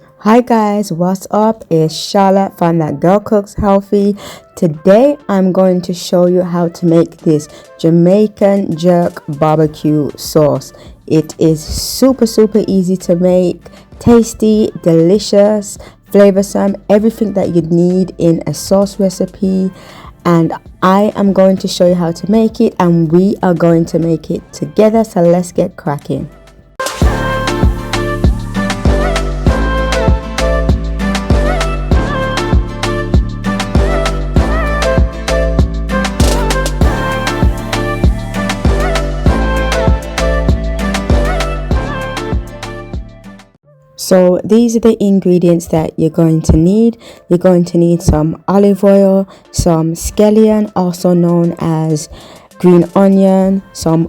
Hi guys, what's up? It's Charla from That Girl Cooks Healthy. Today I'm going to show you how to make this Jamaican Jerk barbecue sauce. It is super easy to make, tasty, delicious, flavorsome, everything that you need in a sauce recipe. And I am going to show you how to make it, and we are going to make it together. So let's get cracking. So these are the ingredients that you're going to need. You're going to need some olive oil, some scallion, also known as green onion, some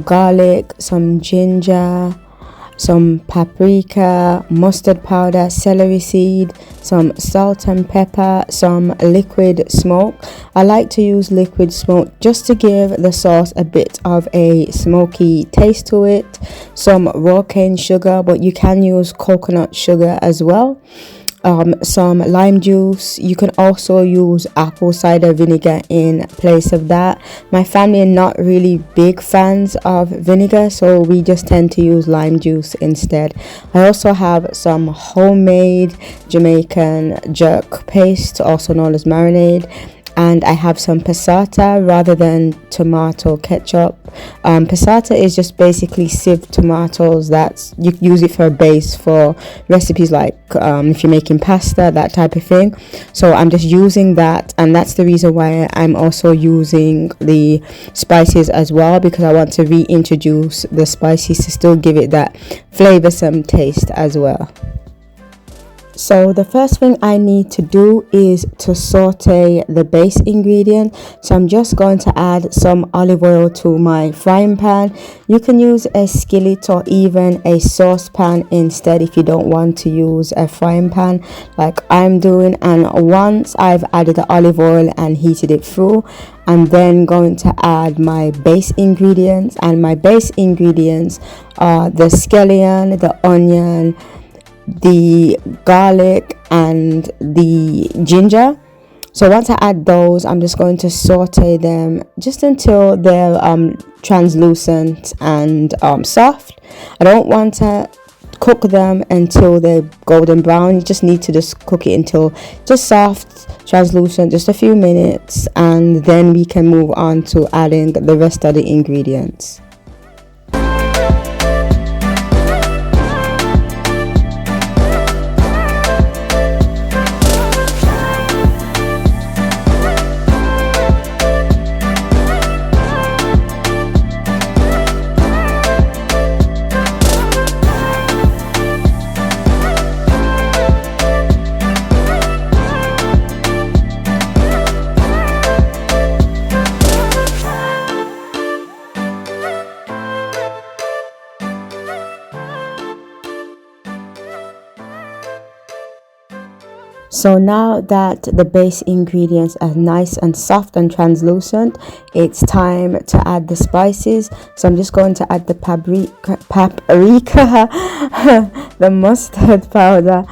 garlic, some ginger, some paprika, mustard powder, celery seed, some salt and pepper, some liquid smoke. I like to use liquid smoke just to give the sauce a bit of a smoky taste to it. Some raw cane sugar, but you can use coconut sugar as well. Some lime juice. You can also use apple cider vinegar in place of that. My family are not really big fans of vinegar, so we just tend to use lime juice instead. I also have some homemade Jamaican jerk paste, also known as marinade, and I have some passata rather than tomato ketchup. Passata is just basically sieved tomatoes. That's, you use it for a base for recipes like if you're making pasta, that type of thing. So I'm just using that, and that's the reason why I'm also using the spices as well, because I want to reintroduce the spices to still give it that flavorsome taste as well. So the first thing I need to do is to saute the base ingredient. So I'm just going to add some olive oil to my frying pan. You can use a skillet or even a saucepan instead if you don't want to use a frying pan like I'm doing. And once I've added the olive oil and heated it through, I'm then going to add my base ingredients, and my base ingredients are the scallion, the onion, the garlic, and the ginger. So once I add those, I'm just going to saute them just until they're translucent and soft. I don't want to cook them until they're golden brown. You just need to just cook it until just soft, translucent, just a few minutes, and then we can move on to adding the rest of the ingredients. So now that the base ingredients are nice and soft and translucent, it's time to add the spices. So I'm just going to add the paprika, the mustard powder,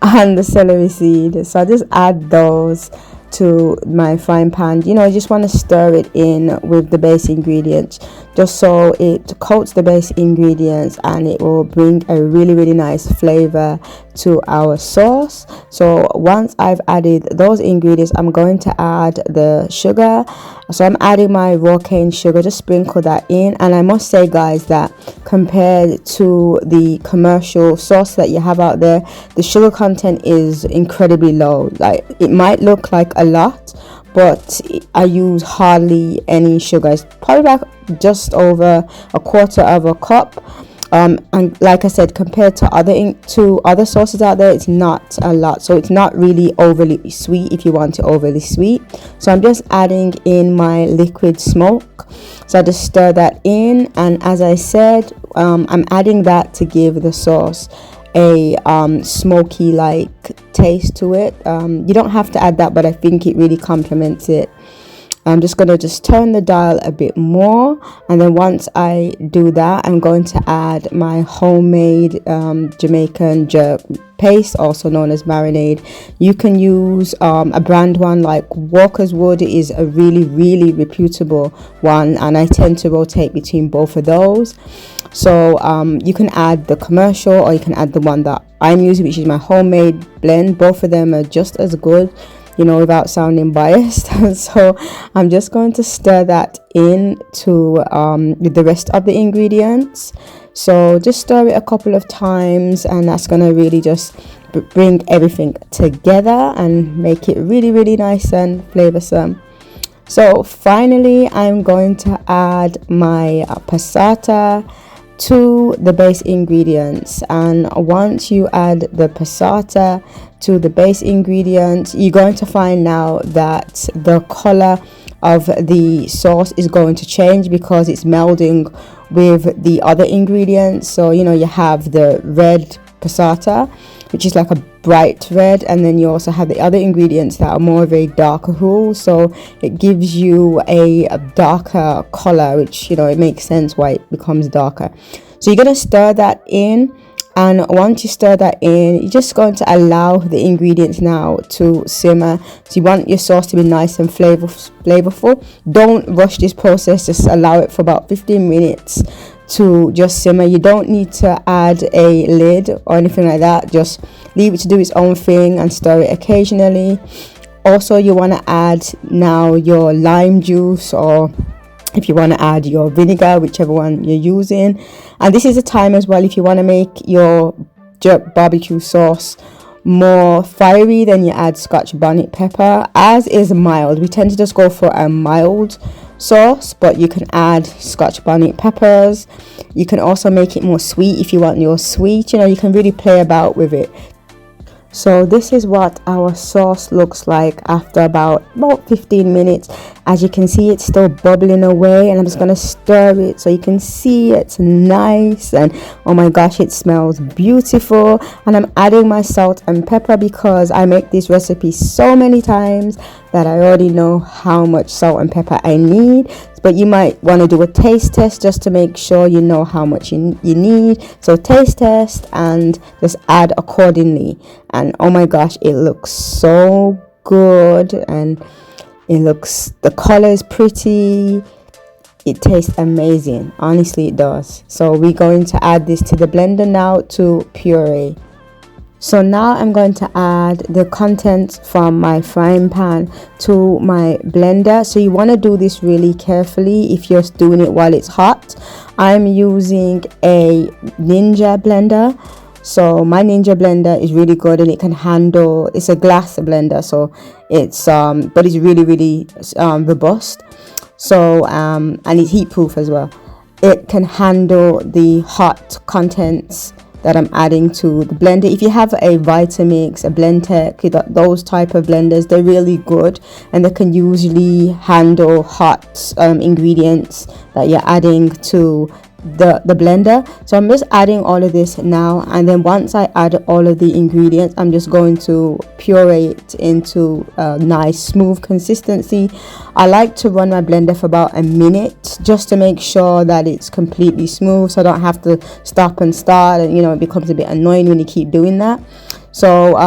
and the celery seed. So I just add those to my frying pan. You know, I just want to stir it in with the base ingredients just so it coats the base ingredients, and it will bring a really nice flavor to our sauce. So once I've added those ingredients, I'm going to add the sugar. So I'm adding my raw cane sugar, just sprinkle that in. And I must say, guys, that compared to the commercial sauce that you have out there, the sugar content is incredibly low. Like, it might look like a lot, but I use hardly any sugar. It's probably like just over a quarter of a cup. And like I said, compared to other sauces out there, it's not a lot. So it's not really overly sweet if you want it overly sweet. So I'm just adding in my liquid smoke. So I just stir that in, and as I said, I'm adding that to give the sauce a smoky like taste to it. You don't have to add that, but I think it really complements it. I'm just going to just turn the dial a bit more, and then once I do that, I'm going to add my homemade Jamaican jerk paste, also known as marinade. You can use a brand one like Walker's Wood. It is a really reputable one, and I tend to rotate between both of those. So you can add the commercial, or you can add the one that I'm using, which is my homemade blend. Both of them are just as good, you know, without sounding biased. So I'm just going to stir that into with the rest of the ingredients. So just stir it a couple of times, and that's going to really just bring everything together and make it really nice and flavorsome. So finally, I'm going to add my passata to the base ingredients. And once you add the passata to the base ingredients, you're going to find now that the color of the sauce is going to change because it's melding with the other ingredients. So you know, you have the red passata, which is like a bright red, and then you also have the other ingredients that are more of a darker hull, so it gives you a darker color, which, you know, it makes sense why it becomes darker. So you're going to stir that in, and once you stir that in, you're just going to allow the ingredients now to simmer. So you want your sauce to be nice and flavorful. Don't rush this process, just allow it for about 15 minutes to just simmer. You don't need to add a lid or anything like that, just leave it to do its own thing and stir it occasionally. Also, you want to add now your lime juice, or if you want to add your vinegar, whichever one you're using. And this is a time as well, if you want to make your jerk barbecue sauce more fiery, then you add Scotch bonnet pepper. As is mild, we tend to just go for a mild sauce, but you can add Scotch bonnet peppers. You can also make it more sweet if you want your sweet, you know, you can really play about with it. So this is what our sauce looks like after about 15 minutes. As you can see, it's still bubbling away, and I'm just going to stir it so you can see it's nice, and oh my gosh, it smells beautiful. And I'm adding my salt and pepper because I make this recipe so many times that I already know how much salt and pepper I need. But you might want to do a taste test just to make sure you know how much you need. So taste test and just add accordingly. And oh my gosh, it looks so good, and the color is pretty. It tastes amazing. Honestly, it does. So we're going to add this to the blender now to puree. So now I'm going to add the contents from my frying pan to my blender. So you want to do this really carefully if you're doing it while it's hot. I'm using a Ninja blender. So my Ninja blender is really good, and it can handle, it's a glass blender, so it's but it's really robust. So and it's heat proof as well. It can handle the hot contents that I'm adding to the blender. If you have a Vitamix, a Blendtec, those type of blenders, they're really good, and they can usually handle hot ingredients that you're adding to the blender. So I'm just adding all of this now, and then once I add all of the ingredients, I'm just going to puree it into a nice smooth consistency. I like to run my blender for about a minute just to make sure that it's completely smooth, so I don't have to stop and start, and you know, it becomes a bit annoying when you keep doing that. So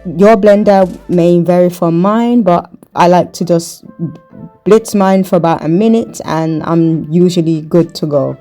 your blender may vary from mine, but I like to just blitz mine for about a minute, and I'm usually good to go.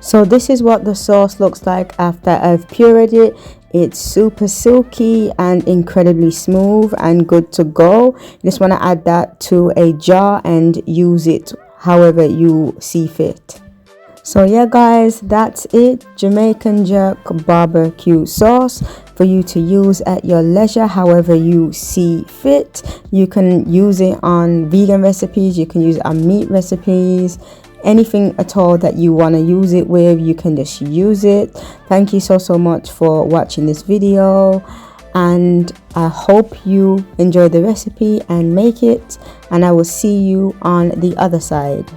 So this is what the sauce looks like after I've pureed it. It's super silky and incredibly smooth and good to go. You just want to add that to a jar and use it however you see fit. So yeah guys, that's it. Jamaican jerk barbecue sauce for you to use at your leisure however you see fit. You can use it on vegan recipes, you can use it on meat recipes. Anything at all that you want to use it with, you can just use it. Thank you so much for watching this video, and I hope you enjoy the recipe and make it, and I will see you on the other side.